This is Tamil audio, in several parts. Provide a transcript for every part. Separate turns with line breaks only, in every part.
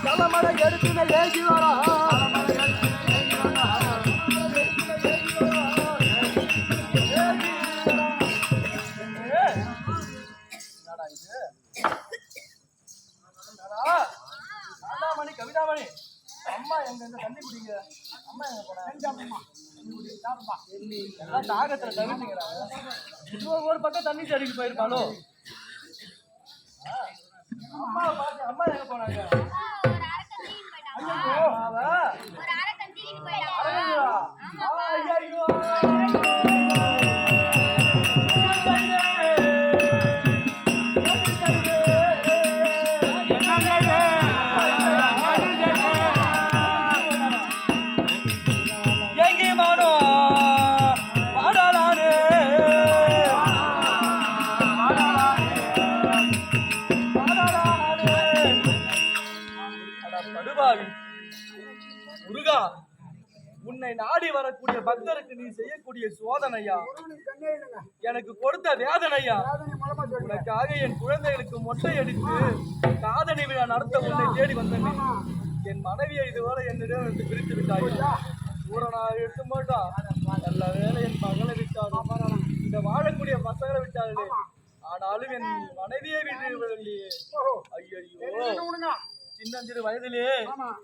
தலைமலை எடுத்துன ஏசி வரா கவிதாமணி அம்மா எங்க தண்ணி குடிங்க அம்மா எங்க போனா எல்லாம் தாகத்துல தவிர்த்துங்கிறாங்க ஒரு பக்கம் தண்ணி செடிக்கு போயிருப்பாளோ அம்மா பாத்து அம்மா எங்க போனாங்க முருகா, உன்னை நாடி வரக்கூடிய பக்தருக்கு நீ செய்யக்கூடிய சோதனையா எனக்கு கொடுத்த வேதனையா உனக்காக என் குழந்தைகளுக்கு மொட்டை அடித்து காதணி விழா நடத்த உன்னை தேடி வந்தேன். என் மனைவியை இதுவரை என்னிடம் வந்து பிரித்து விட்டாயா பூரணா எடுத்து மாட்டா நல்ல வேலை என் மகளை விட்டாலும் இந்த வாழக்கூடிய பசங்களை விட்டார்களே ஆனாலும் என் மனைவியை விட்டு ஐயோ சின்னஞ்சிறு வயதிலே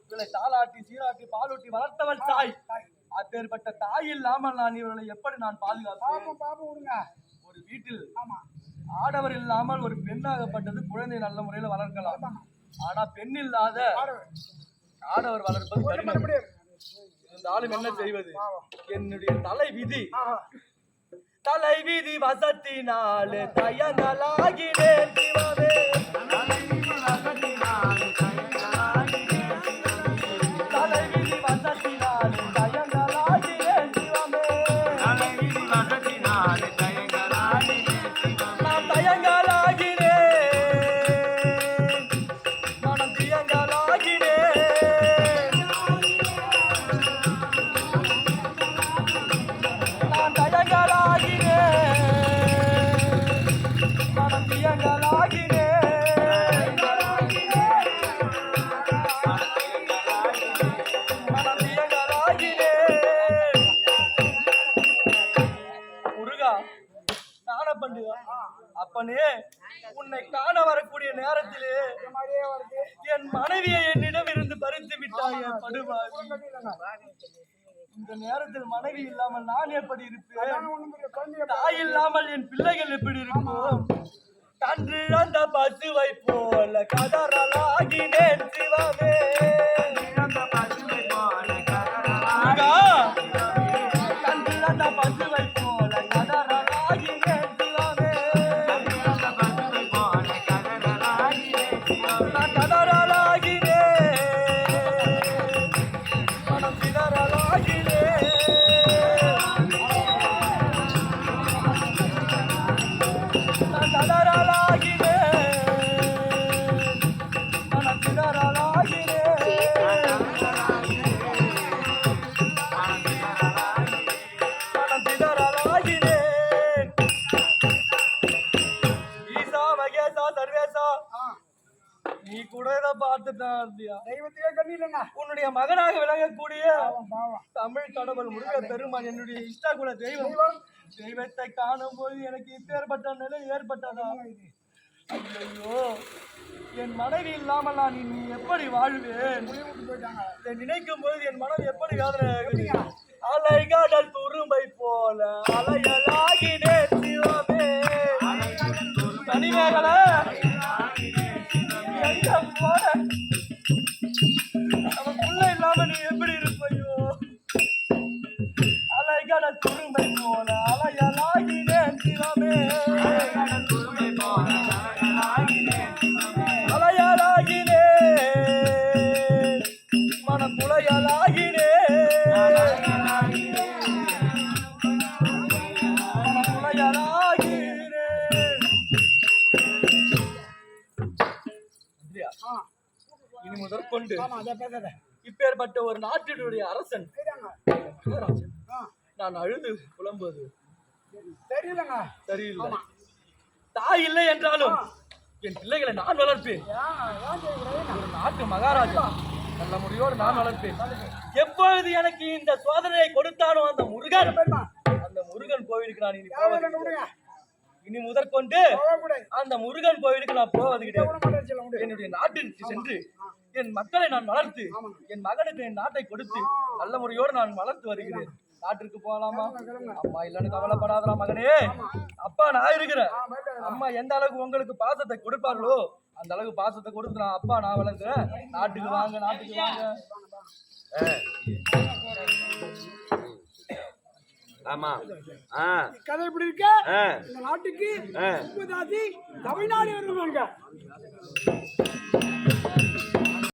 இவளை தாளாட்டி சீராட்டி பாலூட்டி வளர்த்தவள் தாய். அப்பேற்பட்ட தாய் இல்லாமல் நான் இவர்களை எப்படி நான் பாதுகாப்பேன்? ஒரு வீட்டில் ஆடவர் இல்லாமல் ஒரு பெண்ணாகப்பட்டது குழந்தை நல்ல முறையில் வளர்க்கலாம். ஆனா பெண் இல்லாத ஆடவர் வளர்ப்பது கடினம். இருந்தாலும் என்ன செய்வது? என்னுடைய தலை விதி வசத்தினாலே தயங்கலாகினேன் சிவமே. அப்பனே, உன்னை காண வரக்கூடிய நேரத்திலே என் மனைவியை என்னிடம் இருந்து பறித்து விட்டாயே படுவாய். இந்த நேரத்தில் மனைவி இல்லாமல் நான் எப்படி இருப்பேன்? தாய் இல்லாமல் என் பிள்ளைகள் எப்படி இருக்கும்? கன்று அந்த பசுவை போல கதறலாகினேன் சிவமே. கன்று அந்த பசுவை போல கதறலாகினேன் சிவமே. கதறலாகினேன் மனம் சிதறலாகினேன். நீ கூட உன்னுடைய மகனாக விளங்கக்கூடிய தமிழ் கடவுள் முருக பெருமான் என்னுடைய இஷ்டகுல தெய்வம். தெய்வத்தை காணும் போது எனக்கு இப்பேற்பட்ட நிலை ஏற்பட்டதா? ஐயோ, என் மனைவி இல்லாமல் நான் நீ எப்படி வாழ்வேன்? இதை நினைக்கும் போது என் மனம் எப்படி வேதனை. அலைகாடல் துரும்பை போல அலையலாகினேன் சிவமே. தனிமேகல அவன் புள்ள இல்லாம நீ எப்படி இருப்பையோ? அலைகாடல் துரும்பை போல அலையலாகினேன் சிவமே. அலையலாகினே மனம் புலையலாகினே. இனி முதற்கொண்டு இப்பேற்பட்ட ஒரு நாட்டினுடைய அரசன் நான் அழுது புலம்புவது சரியில்லை. தாய் இல்லை என்றாலும் என் பிள்ளைகளை நான் வளர்ப்பேன். ஒரு நாட்டு மகாராஜா நல்ல முறையோடு நான் வளர்ப்பேன். எப்பொழுது எனக்கு இந்த சோதனையை கொடுத்தானோ அந்த முருகன் கோவிலுக்கு நான் இனி முதற்கொண்டு அந்த முருகன் கோவிலுக்கு நான் போவது கிடையாது. என்னுடைய நாட்டிற்கு சென்று என் மக்களை நான் வளர்த்து என் மகனுக்கு என் நாட்டை கொடுத்து நல்ல முறையோடு நான் வளர்த்து வருகிறேன். நாட்டிற்கு போகலாமா? அம்மா இல்லன்னு கவலைப்படாதா மகனே, அப்பா நான் இருக்கிறேன். அம்மா எந்த அளவுக்கு உங்களுக்கு பாசத்தை கொடுப்பார்களோ அந்த அளவுக்கு பாசத்தை கொடுத்து நான் அப்பா நான் வளர்க்கிறேன். நாட்டுக்கு வாங்க, நாட்டுக்கு வாங்க.
ஆமா
கதை எப்படி இருக்க? இந்த நாட்டுக்கு தமிழ்நாடு வருவாங்க.